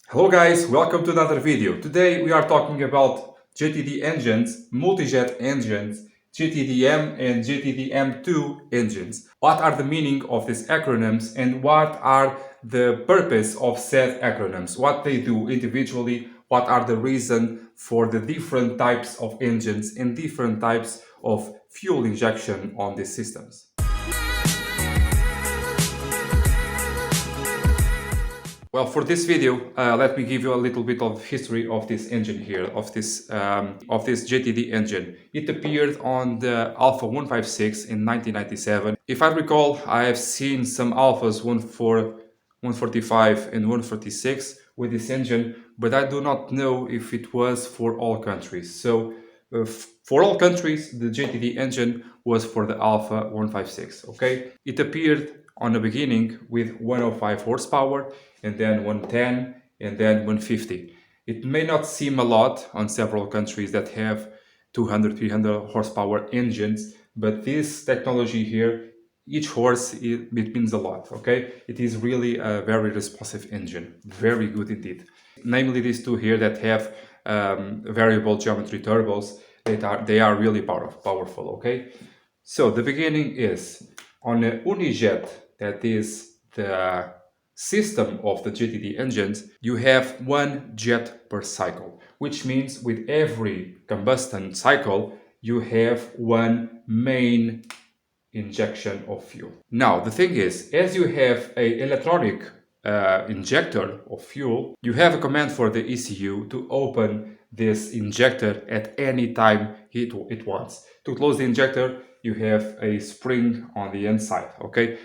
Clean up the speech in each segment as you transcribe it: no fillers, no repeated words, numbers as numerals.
Hello guys, welcome to another video. Today we are talking about JTD engines, MultiJet engines, JTDm and JTDm2 engines. What are the meaning of these acronyms and what are the purpose of said acronyms? What they do individually, what are the reason for the different types of engines and different types of fuel injection on these systems. Well, for this video, let me give you a little bit of history of this engine here, of this JTD engine. It appeared on the Alfa 156 in 1997. If I recall, I have seen some Alfas 145 and 146 with this engine, but I do not know if it was for all countries. So for all countries, the JTD engine was for the Alfa 156, okay? It appeared on the beginning with 105 horsepower and then 110 and then 150. It may not seem a lot on several countries that have 200, 300 horsepower engines, but this technology here, each horse, it means a lot, okay? It is really a very responsive engine, very good indeed. Namely these two here that have variable geometry turbos, they are really powerful, okay? So the beginning is on a Unijet, that is the system of the JTD engines, you have one jet per cycle, which means with every combustion cycle, you have one main injection of fuel. Now, the thing is, as you have an electronic injector of fuel, you have a command for the ECU to open this injector at any time it wants. To close the injector, you have a spring on the inside, okay?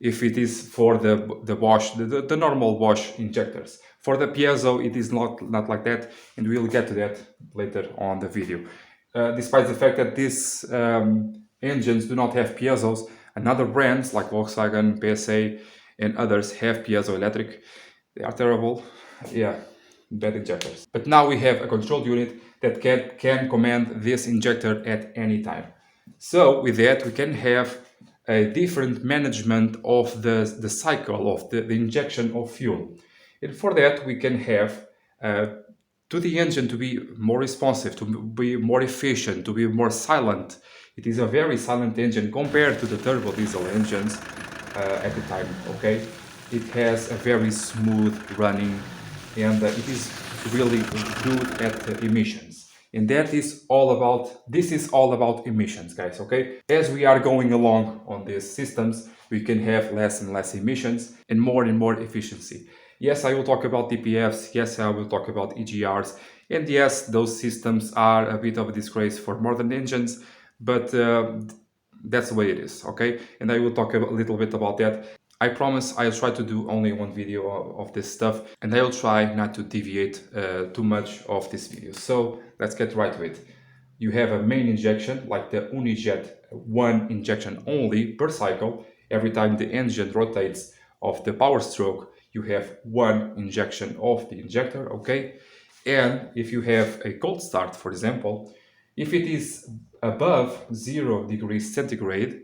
If it is for the Bosch, the normal Bosch injectors. For the piezo, it is not like that, and we'll get to that later on the video. Despite the fact that these engines do not have piezos, another brands like Volkswagen, PSA, and others have piezoelectric. They are terrible. Yeah, bad injectors. But now we have a control unit that can command this injector at any time. So with that, we can have a different management of the cycle of the injection of fuel. And for that, we can have to the engine to be more responsive, to be more efficient, to be more silent. It is a very silent engine compared to the turbo diesel engines at the time, okay? It has a very smooth running and it is really good at emissions. And that is all about, this is all about emissions, guys, okay? As we are going along on these systems, we can have less and less emissions and more efficiency. Yes, I will talk about DPFs, yes, I will talk about EGRs, and yes, those systems are a bit of a disgrace for modern engines, but that's the way it is, okay? And I will talk a little bit about that. I promise I'll try to do only one video of this stuff, and I'll try not to deviate too much of this video. So let's get right to it. You have a main injection, like the Unijet, one injection only per cycle. Every time the engine rotates of the power stroke, you have one injection of the injector, okay? And if you have a cold start, for example, if it is above 0 degrees centigrade,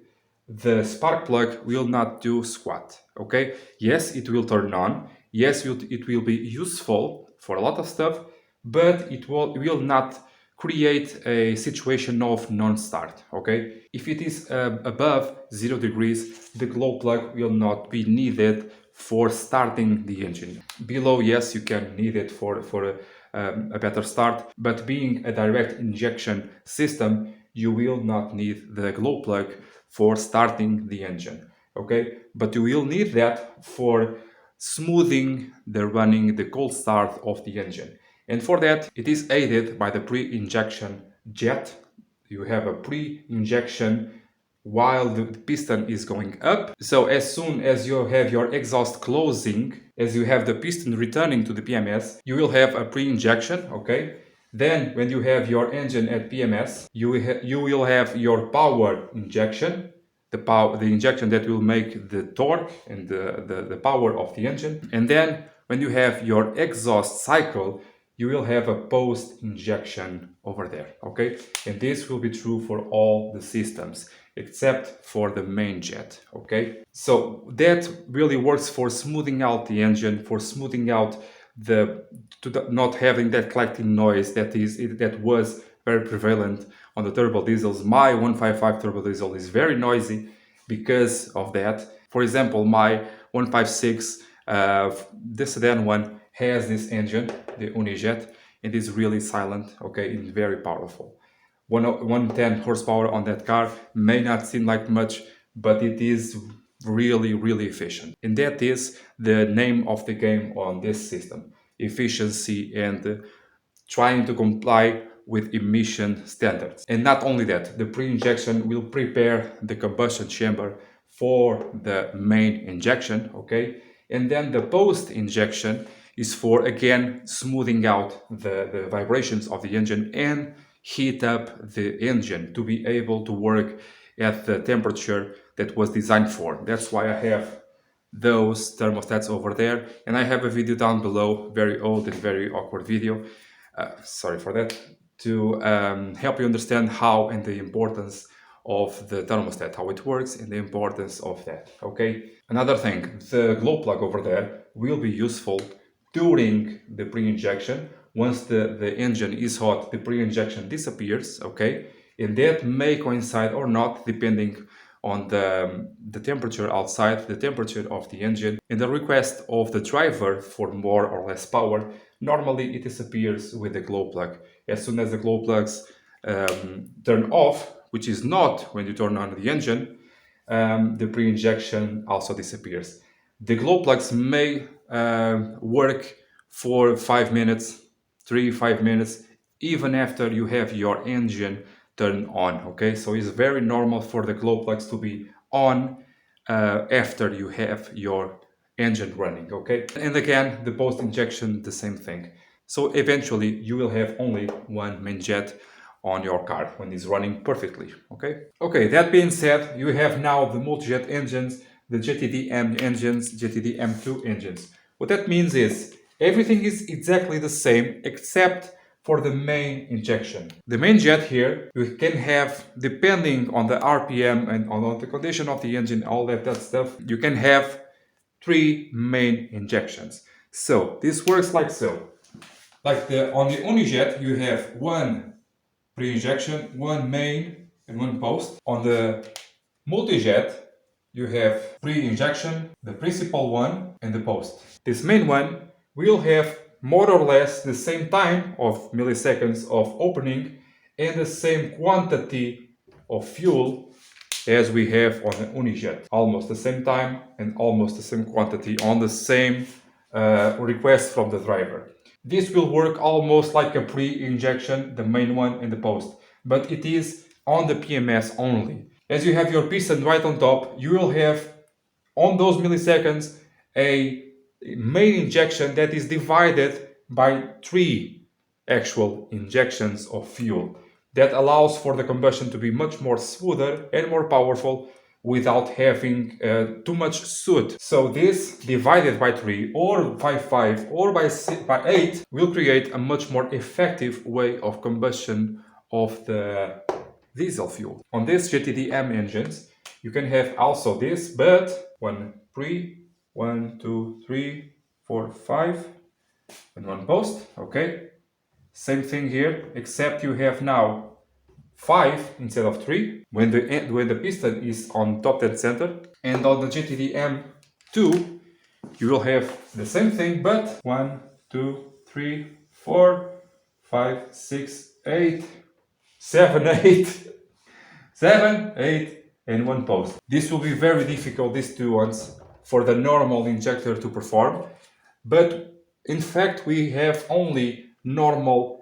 the spark plug will not do squat, okay? Yes, it will turn on. Yes, it will be useful for a lot of stuff, but it will not create a situation of non-start, okay? If it is above 0 degrees, the glow plug will not be needed for starting the engine. Below, yes, you can need it for a better start, but being a direct injection system, you will not need the glow plug for starting the engine, okay? But you will need that for smoothing the running, the cold start of the engine. And for that, it is aided by the pre-injection jet. You have a pre-injection while the piston is going up. So as soon as you have your exhaust closing, as you have the piston returning to the PMS, you will have a pre-injection, okay? Then when you have your engine at PMS, you will have your power injection, the injection that will make the torque and the power of the engine. And then when you have your exhaust cycle, you will have a post-injection over there, okay? And this will be true for all the systems, except for the main jet, okay? So that really works for smoothing out the engine, for smoothing out not having that clacking noise that was very prevalent on the turbo diesels. My 155 turbo diesel is very noisy because of that. For example, my 156, the sedan one, has this engine, the Unijet. It is really silent, okay, and very powerful. 110 horsepower on that car may not seem like much, but it is really efficient. And that is the name of the game on this system: efficiency and trying to comply with emission standards. And not only that, the pre-injection will prepare the combustion chamber for the main injection, okay? And then the post-injection is for, again, smoothing out the vibrations of the engine and heat up the engine to be able to work at the temperature that was designed for. That's why I have those thermostats over there, and I have a video down below, very old and very awkward video, sorry for that, to help you understand how and the importance of the thermostat, how it works, and the importance of that, okay? Another thing, the glow plug over there will be useful during the pre-injection. Once the engine is hot, the pre-injection disappears, okay? And that may coincide or not, depending on the temperature outside, the temperature of the engine, and the request of the driver for more or less power. Normally it disappears with the glow plug. As soon as the glow plugs turn off, which is not when you turn on the engine, the pre-injection also disappears. The glow plugs may work for 5 minutes, 3-5 minutes, even after you have your engine turned on, okay? So it's very normal for the glow plugs to be on after you have your engine running, okay? And again, the post-injection, the same thing. So eventually you will have only one main jet on your car when it's running perfectly, okay? Okay, that being said, you have now the MultiJet engines, the JTDm engines, JTDm2 engines. What that means is everything is exactly the same except for the main injection. The main jet here, you can have, depending on the RPM and on the condition of the engine, all that stuff, you can have 3 main injections. So this works like so. Like on the Unijet, you have 1 pre-injection, 1 main, and 1 post. On the MultiJet, you have pre-injection, the principal one, and the post. This main one will have more or less the same time of milliseconds of opening and the same quantity of fuel as we have on the Unijet. Almost the same time and almost the same quantity on the same request from the driver. This will work almost like a pre-injection, the main one and the post, but it is on the PMS only. As you have your piston right on top, you will have on those milliseconds a main injection that is divided by 3 actual injections of fuel. That allows for the combustion to be much more smoother and more powerful without having too much soot. So this divided by 3 or by 5 or by 8 will create a much more effective way of combustion of the diesel fuel. On this JTDm engines, you can have also this, but 1 pre, 1, 2, 3, 4, 5, and 1 post, okay? Same thing here, except you have now 5 instead of 3 when the piston is on top dead center. And on the JTDm2, you will have the same thing, but 1, 2, 3, 4, 5, 6, 8, 7, 8, 7, 8, and 1 post. This will be very difficult, these 2 ones, for the normal injector to perform, but in fact we have only normal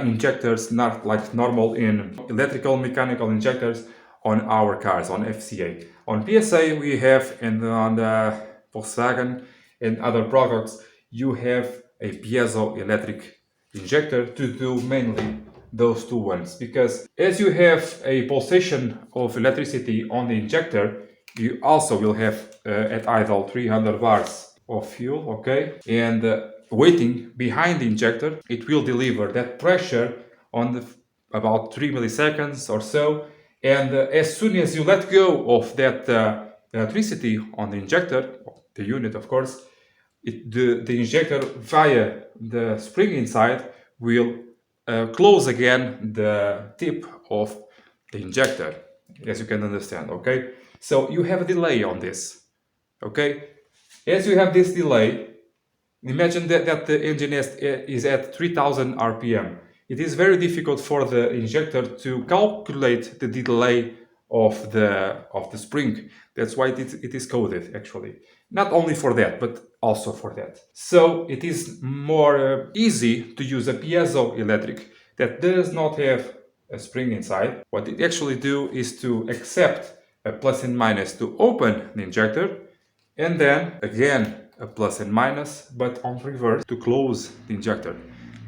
injectors, not like normal in electrical mechanical injectors on our cars, on FCA. On PSA we have, and on the Volkswagen and other products, you have a piezoelectric injector to do mainly those 2 ones, because as you have a pulsation of electricity on the injector, you also will have at idle 300 bars of fuel, okay? And waiting behind the injector, it will deliver that pressure on about 3 milliseconds or so. And as soon as you let go of that electricity on the injector, the unit of course, the injector via the spring inside will close again the tip of the injector, as you can understand, okay? So you have a delay on this, okay? As you have this delay, imagine that the engine is at 3000 RPM. It is very difficult for the injector to calculate the delay of the spring. That's why it is coded, actually. Not only for that, but also for that. So it is more easy to use a piezoelectric that does not have a spring inside. What it actually do is to accept a plus and minus to open the injector, and then again a plus and minus, but on reverse to close the injector.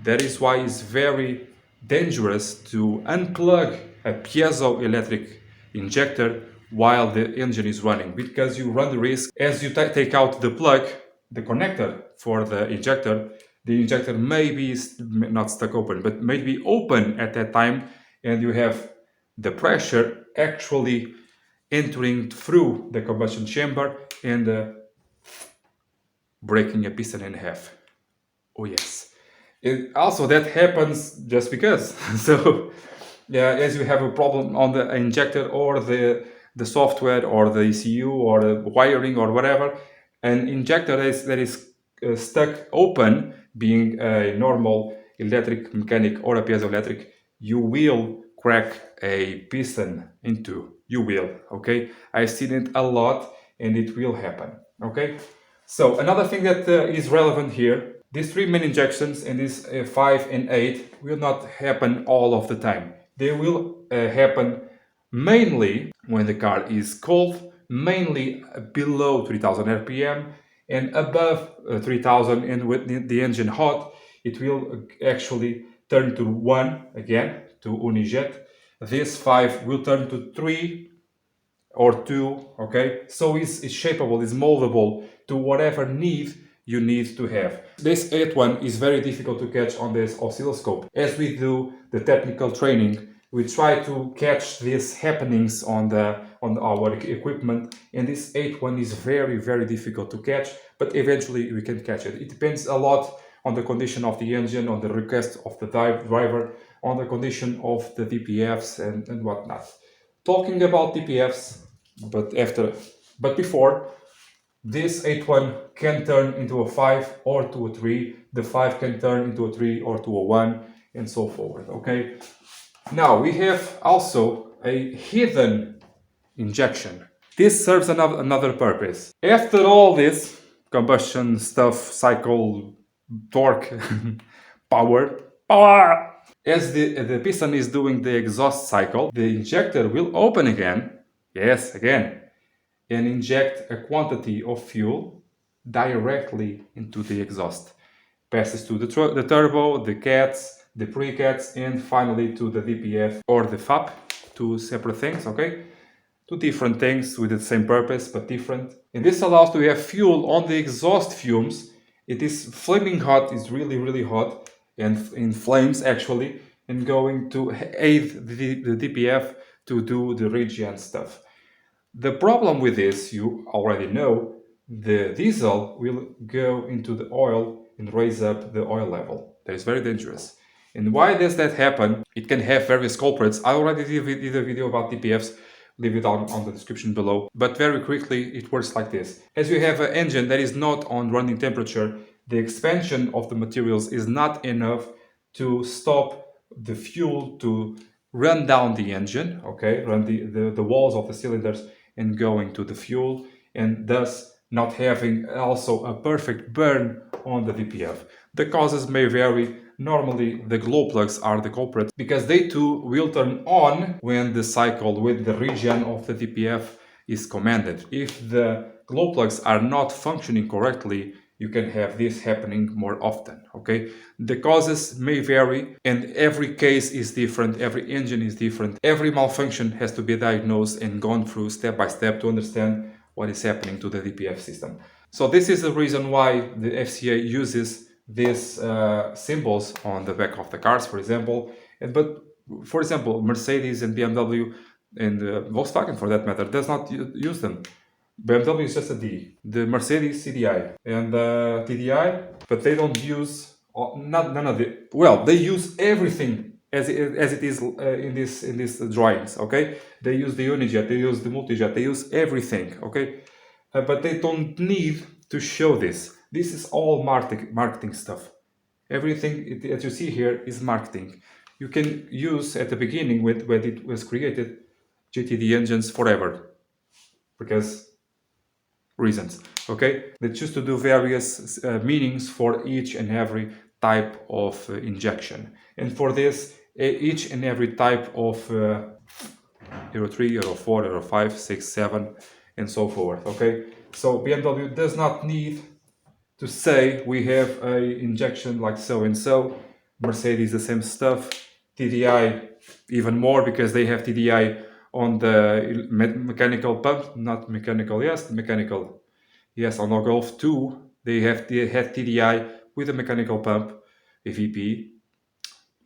That is why it's very dangerous to unplug a piezoelectric injector while the engine is running, because you run the risk, as you take out the plug, the connector for the injector may be not stuck open, but may be open at that time, and you have the pressure actually entering through the combustion chamber and breaking a piston in half. Oh yes. Also, that happens just because. So, yeah, as you have a problem on the injector or the software or the ECU or the wiring or whatever, an injector that is stuck open, being a normal electric mechanic or a piezoelectric, you will crack a piston into. You will, okay? I've seen it a lot and it will happen, okay? So another thing that is relevant here, these three main injections and these 5 and 8 will not happen all of the time. They will happen mainly when the car is cold, mainly below 3000 RPM, and above 3000, and with the engine hot, it will actually turn to 1 again, to Unijet. This 5 will turn to 3 or 2, okay? So it's shapeable, it's moldable to whatever need you need to have. This 8 one is very difficult to catch on this oscilloscope. As we do the technical training, we try to catch these happenings on our equipment, and this 8 one is very, very difficult to catch, but eventually we can catch it. It depends a lot on the condition of the engine, on the request of the driver, on the condition of the DPFs and whatnot. Talking about DPFs, but before, this 8 one can turn into a 5 or to a 3, the 5 can turn into a 3 or to a 1, and so forth, okay? Now, we have also a hidden injection. This serves another purpose. After all this combustion stuff, cycle, torque, power, as the piston is doing the exhaust cycle, the injector will open again, yes, again, and inject a quantity of fuel directly into the exhaust. Passes to the turbo, the cats, the pre-cats, and finally to the DPF or the FAP, two separate things, okay? Two different things with the same purpose but different. And this allows to have fuel on the exhaust fumes. It is flaming hot, it's really, really hot, and in flames actually, and going to aid the DPF to do the regen stuff. The problem with this, you already know, the diesel will go into the oil and raise up the oil level. That is very dangerous. And why does that happen? It can have various culprits. I already did a video about DPFs, leave it on the description below. But very quickly, it works like this. As you have an engine that is not on running temperature, the expansion of the materials is not enough to stop the fuel to run down the engine, okay, run the walls of the cylinders and going to the fuel, and thus not having also a perfect burn on the DPF. The causes may vary. Normally the glow plugs are the culprit because they too will turn on when the cycle with the regen of the DPF is commanded. If the glow plugs are not functioning correctly, you can have this happening more often, okay? The causes may vary and every case is different, every engine is different. Every malfunction has to be diagnosed and gone through step by step to understand what is happening to the DPF system. So this is the reason why the FCA uses these symbols on the back of the cars, for example. But for example, Mercedes and BMW and Volkswagen, for that matter, does not use them. BMW is just a D. The Mercedes CDI and TDI, but they don't use none of the. Well, they use everything as it is in these drawings. Okay, they use the Unijet, they use the MultiJet, they use everything. Okay, but they don't need to show this. This is all marketing stuff. Everything that you see here is marketing. You can use at the beginning when it was created JTD engines forever because reasons. Okay, they choose to do various meanings for each and every type of injection, and for this each and every type of Euro 3, Euro 4, Euro 5, 6, 7, and so forth. Okay, so BMW does not need to say we have a injection like so and so. Mercedes the same stuff. TDI even more because they have TDI on the mechanical pump, not mechanical, yes, mechanical, yes, on the Golf 2 they have TDI with a mechanical pump, a VP,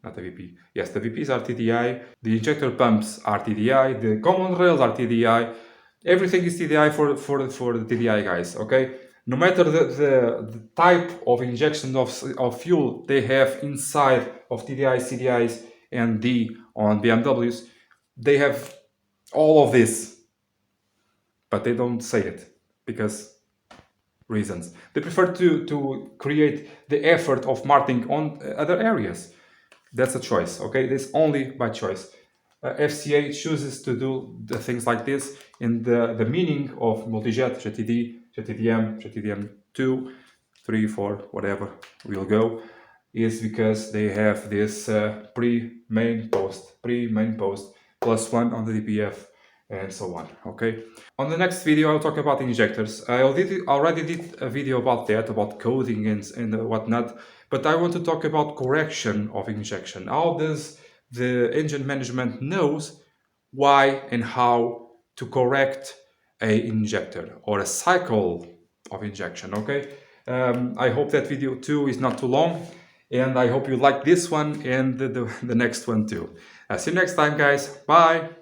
not a VP, yes, the VPs are TDI, the injector pumps are TDI, the common rails are TDI, everything is TDI for the TDI guys, okay? No matter the type of injection of fuel they have inside of TDI, CDIs, and D on BMWs, they have all of this, but they don't say it because reasons. They prefer to create the effort of marketing on other areas. That's a choice, okay? It's only by choice. FCA chooses to do the things like this in the meaning of MultiJet, JTD, JTDm, JTDm2, 3, 4, whatever we'll go, is because they have this pre-main post, plus one on the DPF, and so on, okay? On the next video, I'll talk about injectors. I already did a video about that, about coding and whatnot, but I want to talk about correction of injection. How does the engine management knows why and how to correct a injector or a cycle of injection, okay? I hope that video too is not too long, and I hope you like this one and the next one too. See you next time, guys. Bye!